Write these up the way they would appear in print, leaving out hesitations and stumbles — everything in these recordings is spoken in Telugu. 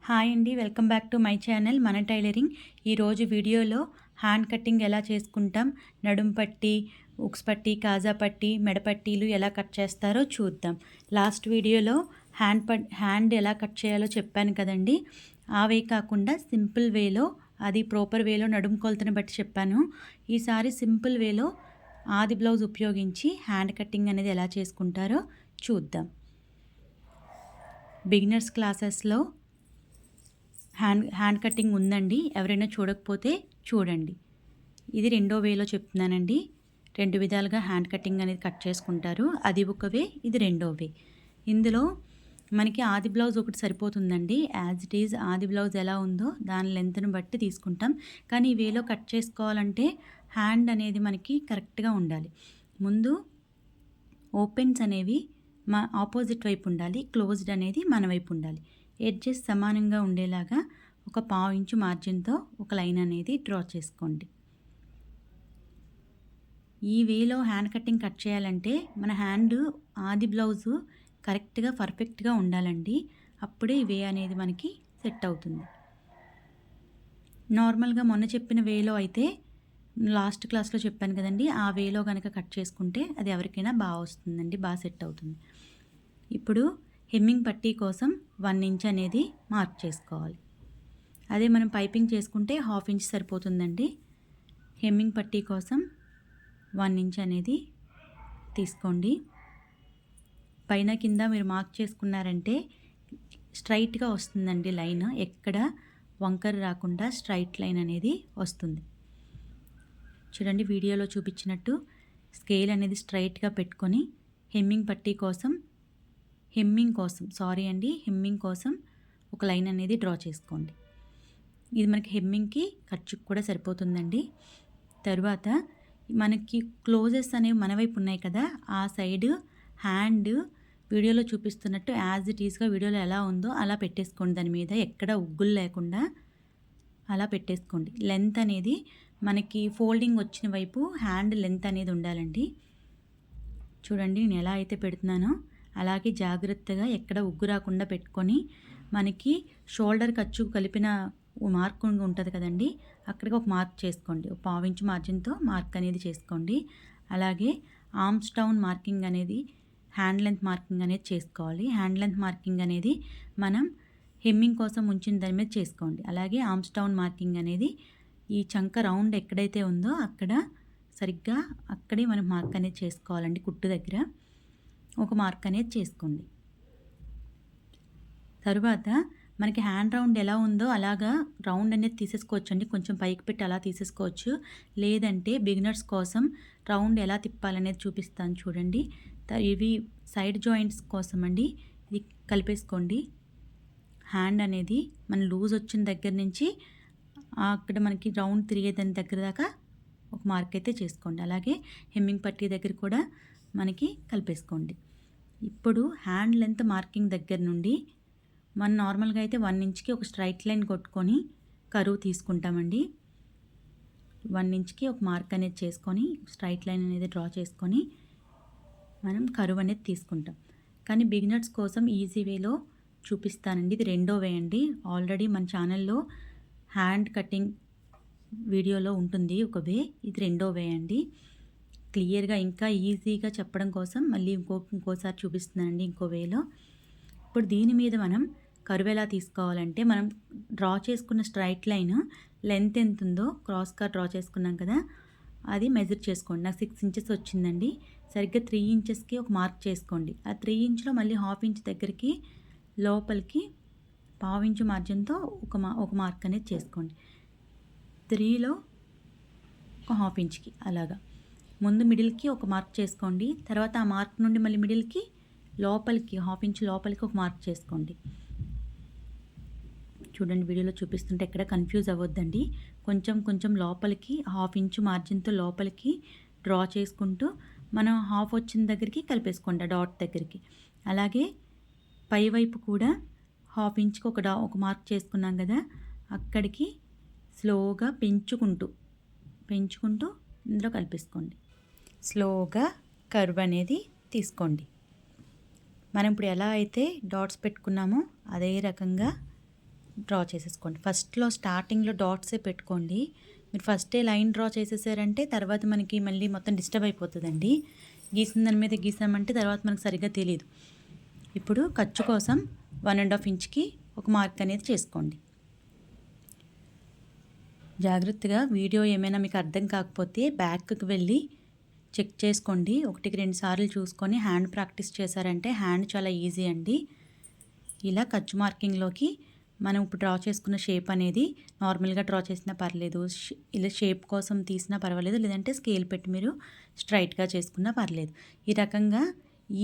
హాయ్ అండి, welcome back to my channel మన టైలరింగ్. ఈరోజు వీడియోలో హ్యాండ్ కటింగ్ ఎలా చేసుకుంటాం, నడుం పట్టి, ఉక్స్ పట్టి, కాజా పట్టి, మెడ పట్టీలు ఎలా కట్ చేస్తారో చూద్దాం. లాస్ట్ వీడియోలో హ్యాండ్ ఎలా కట్ చేయాలో చెప్పాను కదండి. ఆ వే కాకుండా సింపుల్ వేలో, అది ప్రాపర్ వేలో నడుం కొలతను బట్టి చెప్పాను. ఈసారి సింపుల్ వేలో ఆది బ్లౌజ్ ఉపయోగించి హ్యాండ్ కటింగ్ అనేది ఎలా చేసుకుంటారో చూద్దాం. బిగినర్స్ క్లాసెస్లో హ్యాండ్ కటింగ్ ఉందండి, ఎవరైనా చూడకపోతే చూడండి. ఇది రెండో వేలో చెప్తున్నానండి. రెండు విధాలుగా హ్యాండ్ కటింగ్ అనేది కట్ చేసుకుంటారు. అది ఒక వే, ఇది రెండో వే. ఇందులో మనకి ఆది బ్లౌజ్ ఒకటి సరిపోతుందండి. యాజ్ ఇట్ ఈజ్ ఆది బ్లౌజ్ ఎలా ఉందో దాని లెంత్ను బట్టి తీసుకుంటాం. కానీ ఈ వేలో కట్ చేసుకోవాలంటే హ్యాండ్ అనేది మనకి కరెక్ట్గా ఉండాలి. ముందు ఓపెన్స్ అనేవి మా ఆపోజిట్ వైపు ఉండాలి, క్లోజ్డ్ అనేది మన వైపు ఉండాలి. ఎడ్జెస్ సమానంగా ఉండేలాగా ఒక 1/2 ఇంచు మార్జిన్తో ఒక లైన్ అనేది డ్రా చేసుకోండి. ఈ వేలో హ్యాండ్ కటింగ్ కట్ చేయాలంటే మన హ్యాండ్ ఆది బ్లౌజు కరెక్ట్గా పర్ఫెక్ట్గా ఉండాలండి. అప్పుడే ఈ వే అనేది మనకి సెట్ అవుతుంది. నార్మల్గా మొన్న చెప్పిన వేలో అయితే లాస్ట్ క్లాస్లో చెప్పాను కదండి, ఆ వేలో కనుక కట్ చేసుకుంటే అది ఎవరికైనా బాగా వస్తుందండి, బాగా సెట్ అవుతుంది. ఇప్పుడు హెమ్మింగ్ పట్టీ కోసం 1 ఇంచ్ అనేది మార్క్ చేసుకోవాలి. అదే మనం పైపింగ్ చేసుకుంటే 1/2 ఇంచ్ సరిపోతుందండి. హెమ్మింగ్ పట్టీ కోసం 1 ఇంచ్ అనేది తీసుకోండి. పైన కింద మీరు మార్క్ చేసుకున్నారంటే స్ట్రైట్గా వస్తుందండి లైన్, ఎక్కడ వంకర రాకుండా స్ట్రైట్ లైన్ అనేది వస్తుంది. చూడండి, వీడియోలో చూపించినట్టు స్కేల్ అనేది స్ట్రైట్గా పెట్టుకొని హెమ్మింగ్ పట్టీ కోసం హెమ్మింగ్ కోసం ఒక లైన్ అనేది డ్రా చేసుకోండి. ఇది మనకి హెమ్మింగ్కి ఖర్చుకు కూడా సరిపోతుందండి. తర్వాత మనకి క్లోజెస్ అనేవి మన వైపు ఉన్నాయి కదా, ఆ సైడ్ హ్యాండ్ వీడియోలో చూపిస్తున్నట్టు యాజ్ ఇట్ ఈస్గా వీడియోలో ఎలా ఉందో అలా పెట్టేసుకోండి. దాని మీద ఎక్కడ ఉగ్గులు లేకుండా అలా పెట్టేసుకోండి. లెంత్ అనేది మనకి ఫోల్డింగ్ వచ్చిన వైపు హ్యాండ్ లెంత్ అనేది ఉండాలండి. చూడండి, నేను ఎలా అయితే పెడుతున్నానో అలాగే జాగ్రత్తగా ఎక్కడ ఉగ్గు రాకుండా పెట్టుకొని, మనకి షోల్డర్ ఖర్చు కలిపిన మార్క్ ఉంటుంది కదండి, అక్కడికి ఒక మార్క్ చేసుకోండి. ఒక 1/2 ఇంచ్ మార్జిన్తో మార్క్ అనేది చేసుకోండి. అలాగే ఆర్మ్స్ డౌన్ మార్కింగ్ అనేది, హ్యాండ్ లెంత్ మార్కింగ్ అనేది చేసుకోవాలి. హ్యాండ్ లెంత్ మార్కింగ్ అనేది మనం హెమ్మింగ్ కోసం ఉంచిన దాని మీద చేసుకోండి. అలాగే ఆర్మ్స్ డౌన్ మార్కింగ్ అనేది ఈ చంక రౌండ్ ఎక్కడైతే ఉందో అక్కడ సరిగ్గా అక్కడే మనం మార్క్ అనేది చేసుకోవాలండి. కుట్టు దగ్గర ఒక మార్క్ అనేది చేసుకోండి. తరువాత మనకి హ్యాండ్ రౌండ్ ఎలా ఉందో అలాగా రౌండ్ అనేది తీసేసుకోవచ్చండి. కొంచెం పైకి పెట్టి అలా తీసేసుకోవచ్చు. లేదంటే బిగినర్స్ కోసం రౌండ్ ఎలా తిప్పాలనేది చూపిస్తాను చూడండి. ఇవి సైడ్ జాయింట్స్ కోసం అండి. ఇది కలిపేసుకోండి. హ్యాండ్ అనేది మన లూజ్ వచ్చిన దగ్గర నుంచి అక్కడ మనకి రౌండ్ తిరిగేదాని దగ్గర దాకా ఒక మార్క్ అయితే చేసుకోండి. అలాగే హెమ్మింగ్ పట్టీ దగ్గర కూడా మనకి కలిపేసుకోండి. ఇప్పుడు హ్యాండ్ లెంత్ మార్కింగ్ దగ్గర నుండి మనం నార్మల్గా అయితే 1 ఇంచ్కి ఒక స్ట్రైట్ లైన్ కొట్టుకొని కరువు తీసుకుంటామండి. 1 ఇంచ్కి ఒక మార్క్ అనేది చేసుకొని స్ట్రైట్ లైన్ అనేది డ్రా చేసుకొని మనం కరువు అనేది తీసుకుంటాం. కానీ బిగినర్స్ కోసం ఈజీ వేలో చూపిస్తానండి. ఇది రెండో వే అండి. ఆల్రెడీ మన ఛానల్లో హ్యాండ్ కటింగ్ వీడియోలో ఉంటుంది ఒక వే, ఇది రెండో వే అండి. క్లియర్గా ఇంకా ఈజీగా చెప్పడం కోసం మళ్ళీ ఇంకోసారి చూపిస్తున్నానండి ఇంకో వేలో. ఇప్పుడు దీని మీద మనం కర్వ్ ఎలా తీసుకోవాలంటే, మనం డ్రా చేసుకున్న స్ట్రైట్ లైన్ లెంత్ ఎంత ఉందో క్రాస్గా డ్రా చేసుకున్నాం కదా, అది మెజర్ చేసుకోండి. నాకు 6 ఇంచెస్ వచ్చిందండి. సరిగ్గా 3 ఇంచెస్కి ఒక మార్క్ చేసుకోండి. ఆ 3 ఇంచ్లో మళ్ళీ 1/2 ఇంచ్ దగ్గరికి లోపలికి 1/2 ఇంచు మార్జిన్తో ఒక మార్క్ అనేది చేసుకోండి. 3లో ఒక 1/2 ఇంచ్కి అలాగా ముందు మిడిల్కి ఒక మార్క్ చేసుకోండి. తర్వాత ఆ మార్క్ నుండి మళ్ళీ మిడిల్కి లోపలికి 1/2 ఇంచ్ లోపలికి ఒక మార్క్ చేసుకోండి. చూడండి, వీడియోలో చూపిస్తుంటే ఎక్కడ కన్ఫ్యూజ్ అవ్వద్దండి. కొంచెం లోపలికి 1/2 ఇంచు మార్జిన్తో లోపలికి డ్రా చేసుకుంటూ మనం 1/2 వచ్చిన దగ్గరికి కలిపేసుకోండి డాట్ దగ్గరికి. అలాగే పైవైపు కూడా 1/2 ఇంచ్కి ఒక మార్క్ చేసుకున్నాం కదా, అక్కడికి స్లోగా పెంచుకుంటూ ఇందులో కలిపేసుకోండి. స్లోగా కర్వ్ అనేది తీసుకోండి. మనం ఇప్పుడు ఎలా అయితే డాట్స్ పెట్టుకున్నామో అదే రకంగా డ్రా చేసేసుకోండి. ఫస్ట్‌లో స్టార్టింగ్‌లో డాట్సే పెట్టుకోండి. మీరు ఫస్టే లైన్ డ్రా చేసేసారంటే తర్వాత మనకి మళ్ళీ మొత్తం డిస్టర్బ్ అయిపోతుందండి. గీసిన దాని మీద గీసామంటే తర్వాత మనకు సరిగ్గా తెలీదు. ఇప్పుడు ఖర్చు కోసం 1½ ఇంచ్‌కి ఒక మార్క్ అనేది చేసుకోండి. జాగ్రత్తగా వీడియో ఏమైనా మీకు అర్థం కాకపోతే బ్యాక్‌కి వెళ్ళి చెక్ చేసుకోండి. 1కి 2 సార్లు చూసుకొని హ్యాండ్ ప్రాక్టీస్ చేశారంటే హ్యాండ్ చాలా ఈజీ అండి. ఇలా ఖర్చు మార్కింగ్‌లోకి మనం ఇప్పుడు డ్రా చేసుకున్న షేప్ అనేది నార్మల్గా డ్రా చేసినా పర్లేదు, ఇలా షేప్ కోసం తీసినా పర్వాలేదు, లేదంటే స్కేల్ పెట్టి మీరు స్ట్రైట్గా చేసుకున్నా పర్లేదు. ఈ రకంగా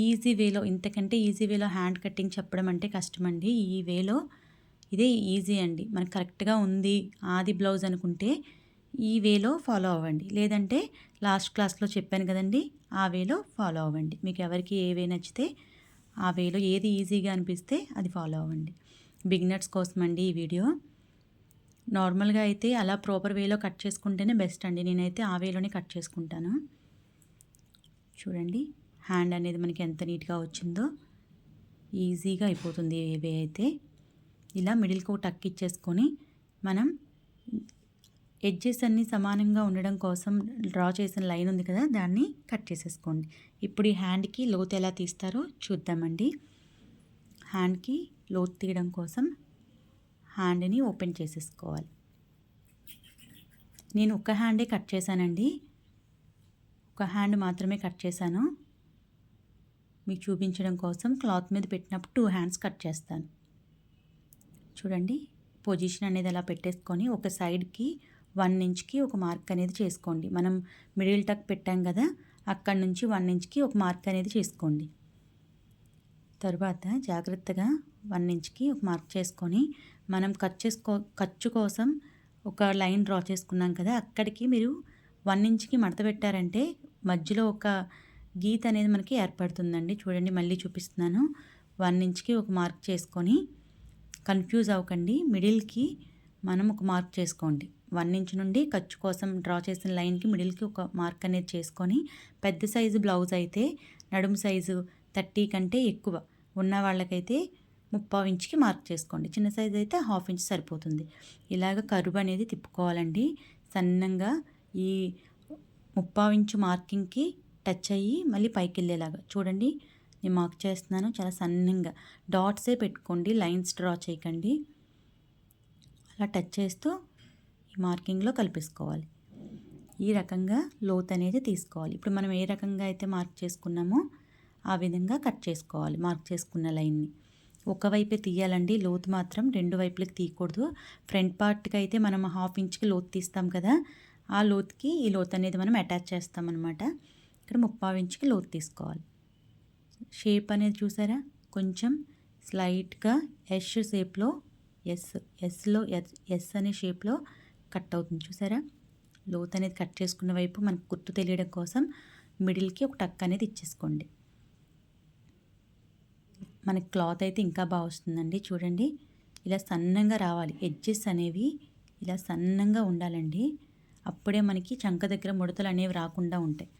ఈజీ వేలో, ఇంతకంటే ఈజీ వేలో హ్యాండ్ కటింగ్ చెప్పడం అంటే కష్టమండి. ఈ వేలో ఇదే ఈజీ అండి. మనకు కరెక్ట్గా ఉంది ఆది బ్లౌజ్ అనుకుంటే ఈ వేలో ఫాలో అవ్వండి, లేదంటే లాస్ట్ క్లాస్లో చెప్పాను కదండి ఆ వేలో ఫాలో అవ్వండి. మీకు ఎవరికి ఏ వే నచ్చితే ఆ వేలో ఏది ఈజీగా అనిపిస్తే అది ఫాలో అవ్వండి. బిగినర్స్ కోసం అండి ఈ వీడియో. నార్మల్గా అయితే అలా ప్రాపర్ వేలో కట్ చేసుకుంటేనే బెస్ట్ అండి. నేనైతే ఆ వేలోనే కట్ చేసుకుంటాను. చూడండి హ్యాండ్ అనేది మనకి ఎంత నీట్గా వచ్చిందో, ఈజీగా అయిపోతుంది ఏ వే అయితే. ఇలా మిడిల్కి ఒక టక్ ఇచ్చేసుకొని మనం ఎడ్జెస్ అన్నీ సమానంగా ఉండడం కోసం డ్రా చేసిన లైన్ ఉంది కదా, దాన్ని కట్ చేసేసుకోండి. ఇప్పుడు ఈ హ్యాండ్కి లోతు ఎలా తీస్తారో చూద్దామండి. హ్యాండ్కి లోతు తీయడం కోసం హ్యాండ్ని ఓపెన్ చేసేసుకోవాలి. నేను ఒక హ్యాండే కట్ చేశానండి, ఒక హ్యాండ్ మాత్రమే కట్ చేశాను. మీకు చూపించడం కోసం క్లాత్ మీద పెట్టినప్పుడు 2 హ్యాండ్స్ కట్ చేస్తాను. చూడండి పొజిషన్ అనేది అలా పెట్టేసుకొని ఒక సైడ్కి 1 ఇంచ్కి ఒక మార్క్ అనేది చేసుకోండి. మనం మిడిల్ టక్ పెట్టాం కదా, అక్కడి నుంచి 1 ఇంచ్కి ఒక మార్క్ అనేది చేసుకోండి. తర్వాత జాగ్రత్తగా 1 ఇంచ్కి ఒక మార్క్ చేసుకొని మనం ఖర్చు కోసం ఒక లైన్ డ్రా చేసుకున్నాం కదా, అక్కడికి మీరు 1 ఇంచ్కి మడత పెట్టారంటే మధ్యలో ఒక గీత అనేది మనకి ఏర్పడుతుందండి. చూడండి మళ్ళీ చూపిస్తున్నాను. 1 ఇంచ్కి ఒక మార్క్ చేసుకొని కన్ఫ్యూజ్ అవ్వకండి, మిడిల్కి మనం ఒక మార్క్ చేసుకోండి. 1 ఇంచ్ నుండి ఖర్చు కోసం డ్రా చేసిన లైన్కి మిడిల్కి ఒక మార్క్ అనేది చేసుకొని, పెద్ద సైజు బ్లౌజ్ అయితే నడుము సైజు 30 కంటే ఎక్కువ ఉన్న వాళ్ళకైతే 3/4 ఇంచ్కి మార్క్ చేసుకోండి. చిన్న సైజు అయితే 1/2 ఇంచ్ సరిపోతుంది. ఇలాగ కర్వ్ అనేది తిప్పుకోవాలండి సన్నంగా. ఈ 3/4 ఇంచు మార్కింగ్కి టచ్ అయ్యి మళ్ళీ పైకి వెళ్ళేలాగా చూడండి. నేను మార్క్ చేస్తున్నాను చాలా సన్నంగా. డాట్సే పెట్టుకోండి, లైన్స్ డ్రా చేయకండి. అలా టచ్ చేస్తూ ఈ మార్కింగ్లో కలిపేసుకోవాలి. ఈ రకంగా లోత్ అనేది తీసుకోవాలి. ఇప్పుడు మనం ఏ రకంగా అయితే మార్క్ చేసుకున్నామో ఆ విధంగా కట్ చేసుకోవాలి. మార్క్ చేసుకున్న లైన్ని ఒకవైపే తీయాలండి, లోతు మాత్రం 2 వైపులకి తీయకూడదు. ఫ్రంట్ పార్ట్కి అయితే మనం 1/2 ఇంచ్కి లోతు తీస్తాం కదా, ఆ లోతుకి ఈ లోతు అనేది మనం అటాచ్ చేస్తామన్నమాట. ఇక్కడ 3/4 ఇంచ్కి లోతు తీసుకోవాలి. షేప్ అనేది చూసారా, కొంచెం స్లైట్గా ఎస్ షేప్లో, ఎస్ అనే షేప్లో కట్ అవుతుంది చూసారా. లోతు అనేది కట్ చేసుకున్న వైపు మనకు గుర్తు తెలియడం కోసం మిడిల్కి ఒక టక్ అనేది ఇచ్చేసుకోండి. మనకి క్లాత్ అయితే ఇంకా బాగా వస్తుందండి. చూడండి ఇలా సన్నంగా రావాలి, ఎడ్జెస్ అనేవి ఇలా సన్నంగా ఉండాలండి. అప్పుడే మనకి చంక దగ్గర ముడతలు అనేవి రాకుండా ఉంటాయి.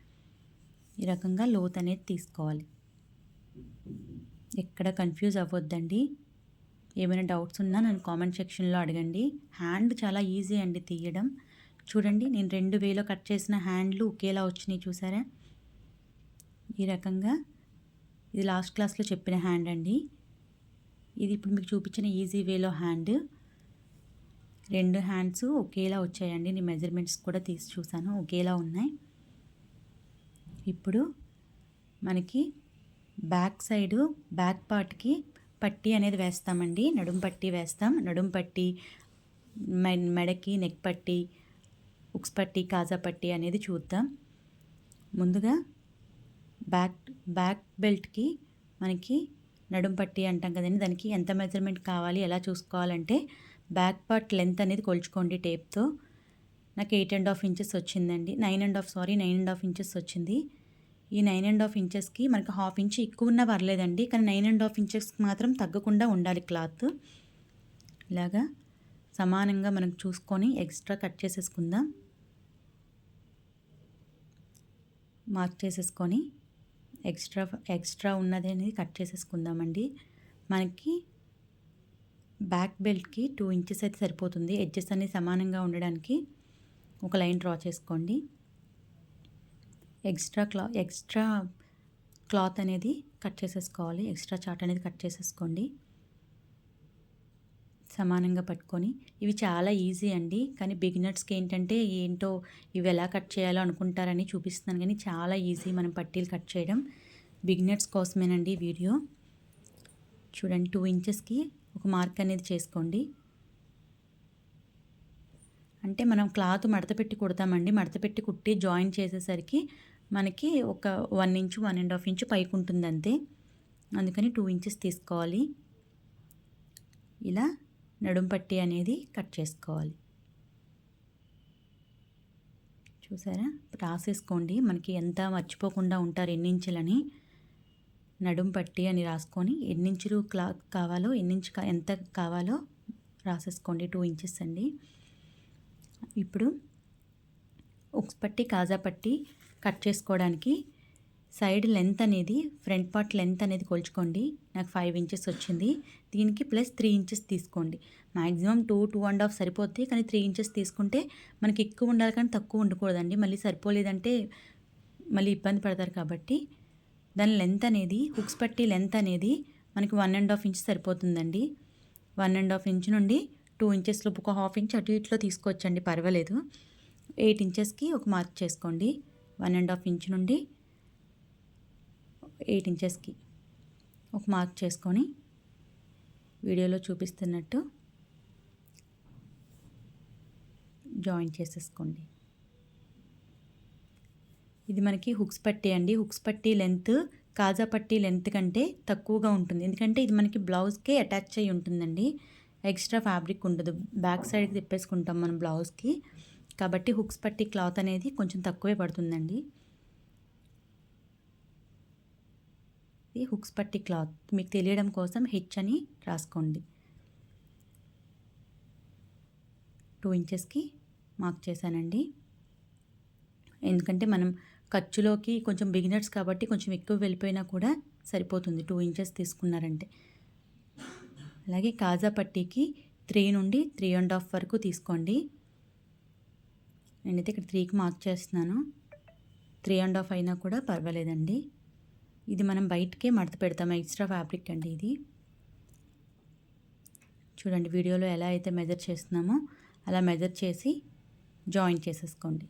ఈ రకంగా లోతు అనేది తీసుకోవాలి. ఎక్కడ కన్ఫ్యూజ్ అవ్వద్దండి. ఏమైనా డౌట్స్ ఉన్నా నన్ను కామెంట్ సెక్షన్లో అడగండి. హ్యాండ్ చాలా ఈజీ అండి తీయడం. చూడండి నేను 2 వేలో కట్ చేసిన హ్యాండ్లు ఒకేలా వచ్చినాయి చూసారా. ఈ రకంగా ఇది లాస్ట్ క్లాస్లో చెప్పిన హ్యాండ్ అండి. ఇది ఇప్పుడు మీకు చూపించిన ఈజీ వేలో హ్యాండ్. 2 హ్యాండ్స్ ఒకేలా వచ్చాయండి. నేను మెజర్మెంట్స్ కూడా తీసి చూసాను, ఒకేలా ఉన్నాయి. ఇప్పుడు మనకి బ్యాక్ సైడు బ్యాక్ పార్ట్కి పట్టీ అనేది వేస్తామండి. నడుం పట్టీ వేస్తాం. నడుం పట్టీ, మెడకి నెక్ పట్టీ, ఉక్స్ పట్టీ, కాజా పట్టీ అనేది చూద్దాం. ముందుగా బ్యాక్ బెల్ట్కి మనకి నడుం పట్టీ అంటాం కదండి, దానికి ఎంత మెజర్మెంట్ కావాలి ఎలా చూసుకోవాలంటే బ్యాక్ పార్ట్ లెంత్ అనేది కొలుచుకోండి టేప్తో. నాకు 8½ ఇంచెస్ వచ్చిందండి. 9½ ఇంచెస్ వచ్చింది. ఈ 9½ ఇంచెస్కి మనకి 1/2 ఇంచ్ ఎక్కువ ఉన్నా పర్లేదండి, కానీ 9½ ఇంచెస్కి మాత్రం తగ్గకుండా ఉండాలి క్లాత్. ఇలాగా సమానంగా మనం చూసుకొని ఎక్స్ట్రా కట్ చేసేసుకుందాం. మార్క్ చేసేసుకొని ఎక్స్ట్రా ఉన్నది అనేది కట్ చేసేసుకుందామండి. మనకి బ్యాక్ బెల్ట్కి 2 ఇంచెస్ అయితే సరిపోతుంది. ఎడ్జెస్ అన్ని సమానంగా ఉండడానికి ఒక లైన్ డ్రా చేసుకోండి. ఎక్స్ట్రా క్లాత్ అనేది కట్ చేసేసుకోవాలి. ఎక్స్ట్రా చార్ట్ అనేది కట్ చేసేసుకోండి సమానంగా పట్టుకొని. ఇవి చాలా ఈజీ అండి, కానీ బిగినర్స్కి ఏంటంటే ఏంటో ఇవి ఎలా కట్ చేయాలో అనుకుంటారని చూపిస్తున్నాను, కానీ చాలా ఈజీ మనం పట్టీలు కట్ చేయడం. బిగినర్స్ కోసమేనండి వీడియో. చూడండి 2 ఇంచెస్కి ఒక మార్క్ అనేది చేసుకోండి. అంటే మనం క్లాత్ మడత పెట్టి కుడతామండి. మడత పెట్టి కుట్టి జాయిన్ చేసేసరికి మనకి ఒక 1 ఇంచు 1.5 ఇంచు పైకి ఉంటుంది అంతే. అందుకని 2 ఇంచెస్ తీసుకోవాలి. ఇలా నడుం పట్టి అనేది కట్ చేసుకోవాలి. చూసారా, రాసేసుకోండి. మనకి ఎంత మర్చిపోకుండా ఉంటారు ఎన్ని ఇంచులని. నడుం పట్టి అని రాసుకొని ఎన్ని ఇంచులు క్లాత్ కావాలో ఎంత కావాలో రాసేసుకోండి. 2 ఇంచెస్ అండి. ఇప్పుడు ఉక్స్ పట్టి కాజా పట్టి కట్ చేసుకోవడానికి సైడ్ లెంత్ అనేది, ఫ్రంట్ పార్ట్ లెంత్ అనేది కొలుచుకోండి. నాకు 5 ఇంచెస్ వచ్చింది. దీనికి ప్లస్ 3 ఇంచెస్ తీసుకోండి. మ్యాక్సిమం 2.5 సరిపోద్ది, కానీ 3 ఇంచెస్ తీసుకుంటే మనకి ఎక్కువ ఉండాలి కానీ తక్కువ ఉండకూడదండి. మళ్ళీ సరిపోలేదంటే మళ్ళీ ఇబ్బంది పడతారు. కాబట్టి దాని లెంత్ అనేది, హుక్స్ పట్టి లెంత్ అనేది మనకి 1.5 ఇంచ్ సరిపోతుందండి. 1.5 ఇంచ్ నుండి 2 ఇంచెస్లో ఒక 1/2 ఇంచ్ అటు ఇట్లో తీసుకోవచ్చండి, పర్వాలేదు. 8 ఇంచెస్కి ఒక మార్క్ చేసుకోండి. 1.5 ఇంచ్ నుండి 8 ఇంచెస్కి ఒక మార్క్ చేసుకొని వీడియోలో చూపిస్తున్నట్టు జాయిన్ చేసేసుకోండి. ఇది మనకి హుక్స్ పట్టి అండి. హుక్స్ పట్టి లెంత్ కాజా పట్టి లెంత్ కంటే తక్కువగా ఉంటుంది, ఎందుకంటే ఇది మనకి బ్లౌజ్కే అటాచ్ అయ్యి ఉంటుందండి. ఎక్స్ట్రా ఫ్యాబ్రిక్ ఉండదు. బ్యాక్ సైడ్కి తిప్పేసుకుంటాం మనం బ్లౌజ్కి, కాబట్టి హుక్స్ పట్టి క్లాత్ అనేది కొంచెం తక్కువే పడుతుందండి. ఇది హుక్స్ పట్టి క్లాత్ మీకు తెలియడం కోసం హెచ్ అని రాసుకోండి. 2 ఇంచెస్కి మార్క్ చేశానండి. ఎందుకంటే మనం ఖర్చులోకి కొంచెం బిగినర్స్ కాబట్టి కొంచెం ఎక్కువ వెళ్ళిపోయినా కూడా సరిపోతుంది 2 ఇంచెస్ తీసుకున్నారంటే. అలాగే కాజా పట్టీకి 3 నుండి 3.5 వరకు తీసుకోండి. నేనైతే ఇక్కడ 3కి మార్క్ చేస్తున్నాను. 3.5 అయినా కూడా పర్వాలేదండి. ఇది మనం బయటకే మడత పెడతాము, ఎక్స్ట్రా ఫ్యాబ్రిక్ అండి ఇది. చూడండి వీడియోలో ఎలా అయితే మెజర్ చేస్తున్నామో అలా మెజర్ చేసి జాయిన్ చేసేసుకోండి.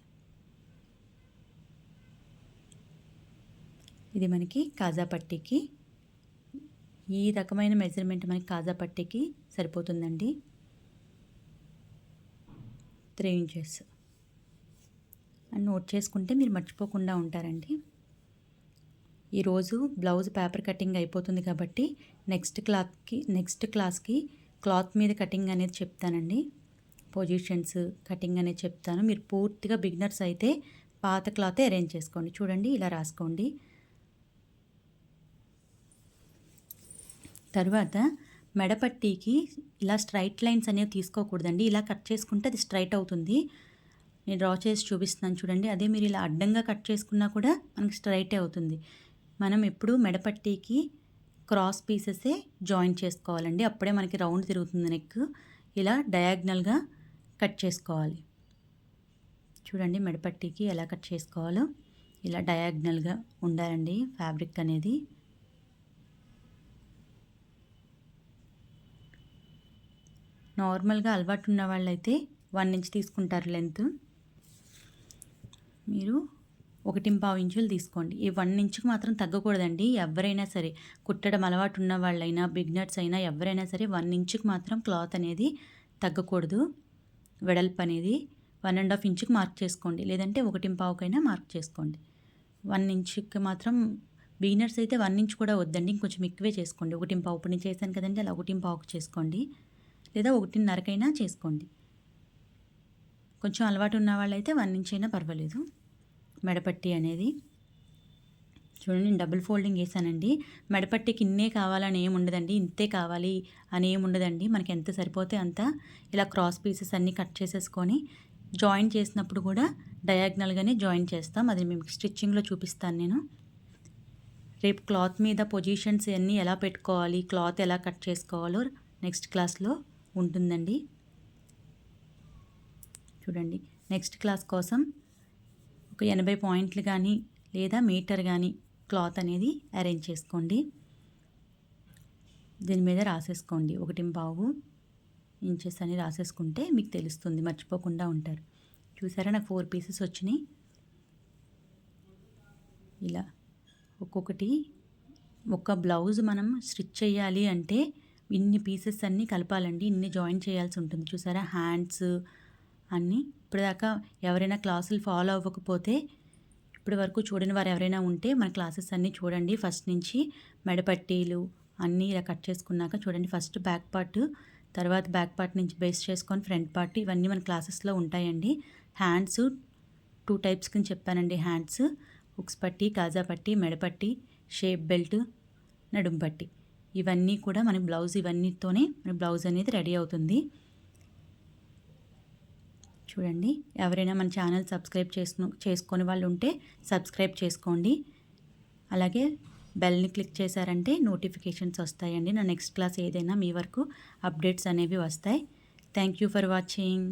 ఇది మనకి కాజా పట్టీకి, ఈ రకమైన మెజర్మెంట్ మనకి కాజా పట్టీకి సరిపోతుందండి. 3 ఇంచెస్ అని నోట్ చేసుకుంటే మీరు మర్చిపోకుండా ఉంటారండి. ఈరోజు బ్లౌజ్ పేపర్ కటింగ్ అయిపోతుంది కాబట్టి నెక్స్ట్ క్లాస్కి క్లాత్ మీద కటింగ్ అనేది చెప్తానండి. పొజిషన్స్ కటింగ్ అనేది చెప్తాను. మీరు పూర్తిగా బిగినర్స్ అయితే పాత క్లాతే అరేంజ్ చేసుకోండి. చూడండి ఇలా రాసుకోండి. తర్వాత మెడపట్టీకి ఇలా స్ట్రైట్ లైన్స్ అనేవి తీసుకోకూడదండి. ఇలా కట్ చేసుకుంటే అది స్ట్రైట్ అవుతుంది. నేను డ్రా చేసి చూపిస్తున్నాను చూడండి. అదే మీరు ఇలా అడ్డంగా కట్ చేసుకున్నా కూడా మనకి స్ట్రైటే అవుతుంది. మనం ఎప్పుడు మెడపట్టీకి క్రాస్ పీసెసే జాయిన్ చేసుకోవాలండి, అప్పుడే మనకి రౌండ్ తిరుగుతుంది నెక్. ఇలా డయాగ్నల్గా కట్ చేసుకోవాలి. చూడండి మెడపట్టీకి ఎలా కట్ చేసుకోవాలో ఇలా డయాగ్నల్గా ఉండాలండి ఫ్యాబ్రిక్ అనేది. నార్మల్గా అలవాటు ఉన్న వాళ్ళైతే 1 ఇంచ్ తీసుకుంటారు లెంత్. మీరు 1.5 ఇంచులు తీసుకోండి. ఈ 1 ఇంచుకి మాత్రం తగ్గకూడదండి. ఎవరైనా సరే, కుట్టడం అలవాటు ఉన్న వాళ్ళైనా బిగినర్స్ అయినా ఎవరైనా సరే 1 ఇంచుకి మాత్రం క్లాత్ అనేది తగ్గకూడదు. వెడల్పు అనేది 1.5 ఇంచుకి మార్క్ చేసుకోండి, లేదంటే 1.5కైనా మార్క్ చేసుకోండి. 1 ఇంచుకి మాత్రం బిగినర్స్ అయితే 1 ఇంచ్ కూడా వద్దండి, ఇంకొంచెం ఎక్కువే చేసుకోండి. 1.5 ఇప్పుడు నేను చేశాను కదండి, అలా 1.5కి చేసుకోండి, లేదా 1.5కైనా చేసుకోండి. కొంచెం అలవాటు ఉన్న వాళ్ళైతే 1 ఇంచ్ అయినా పర్వాలేదు. మెడపట్టి అనేది చూడండి, నేను డబుల్ ఫోల్డింగ్ వేసానండి. మెడపట్టికి ఇన్నే కావాలని ఏమి ఉండదండి, ఇంతే కావాలి అని ఏమి ఉండదండి. మనకి ఎంత సరిపోతే అంత ఇలా క్రాస్ పీసెస్ అన్నీ కట్ చేసేసుకొని జాయిన్ చేసినప్పుడు కూడా డయాగ్నల్గానే జాయిన్ చేస్తాం. అది మీకు స్టిచ్చింగ్లో చూపిస్తాను నేను. రేపు క్లాత్ మీద పొజిషన్స్ అన్నీ ఎలా పెట్టుకోవాలి, క్లాత్ ఎలా కట్ చేసుకోవాలో నెక్స్ట్ క్లాస్లో ఉంటుందండి. చూడండి, నెక్స్ట్ క్లాస్ కోసం ఒక 80 పాయింట్లు కానీ లేదా మీటర్ కానీ క్లాత్ అనేది అరేంజ్ చేసుకోండి. దీని మీద రాసేసుకోండి. 1.5 ఇంచెస్ అని రాసేసుకుంటే మీకు తెలుస్తుంది, మర్చిపోకుండా ఉంటారు. చూసారా, నాకు 4 పీసెస్ వచ్చినాయి. ఇలా ఒక్కొక్కటి ఒక బ్లౌజ్ మనం స్టిచ్ చేయాలి అంటే ఇన్ని పీసెస్ అన్నీ కలపాలండి, ఇన్ని జాయిన్ చేయాల్సి ఉంటుంది. చూసారా, హ్యాండ్స్ అన్నీ. ఇప్పటిదాకా ఎవరైనా క్లాసులు ఫాలో అవ్వకపోతే, ఇప్పటి వరకు చూడని వారు ఎవరైనా ఉంటే మన క్లాసెస్ అన్నీ చూడండి. ఫస్ట్ నుంచి మెడపట్టీలు అన్నీ ఇలా కట్ చేసుకున్నాక చూడండి, ఫస్ట్ బ్యాక్ పార్ట్, తర్వాత బ్యాక్ పార్ట్ నుంచి బేస్ చేసుకొని ఫ్రంట్ పార్ట్, ఇవన్నీ మన క్లాసెస్లో ఉంటాయండి. హ్యాండ్స్ 2 టైప్స్ కింద చెప్పానండి. హ్యాండ్స్ హుక్స్ పట్టి, కాజా పట్టి, మెడపట్టి, షేప్ బెల్ట్, నడుం పట్టి, ఇవన్నీ కూడా మన బ్లౌజ్, ఇవన్నీతోనే మన బ్లౌజ్ అనేది రెడీ అవుతుంది. చూడండి, ఎవరైనా మన ఛానల్ సబ్స్క్రైబ్ చేసుకొని వాళ్ళు ఉంటే సబ్స్క్రైబ్ చేసుకోండి. అలాగే బెల్ని క్లిక్ చేశారంటే నోటిఫికేషన్స్ వస్తాయండి. నా నెక్స్ట్ క్లాస్ ఏదైనా మీ వరకు అప్డేట్స్ అనేవి వస్తాయి. Thank you for watching.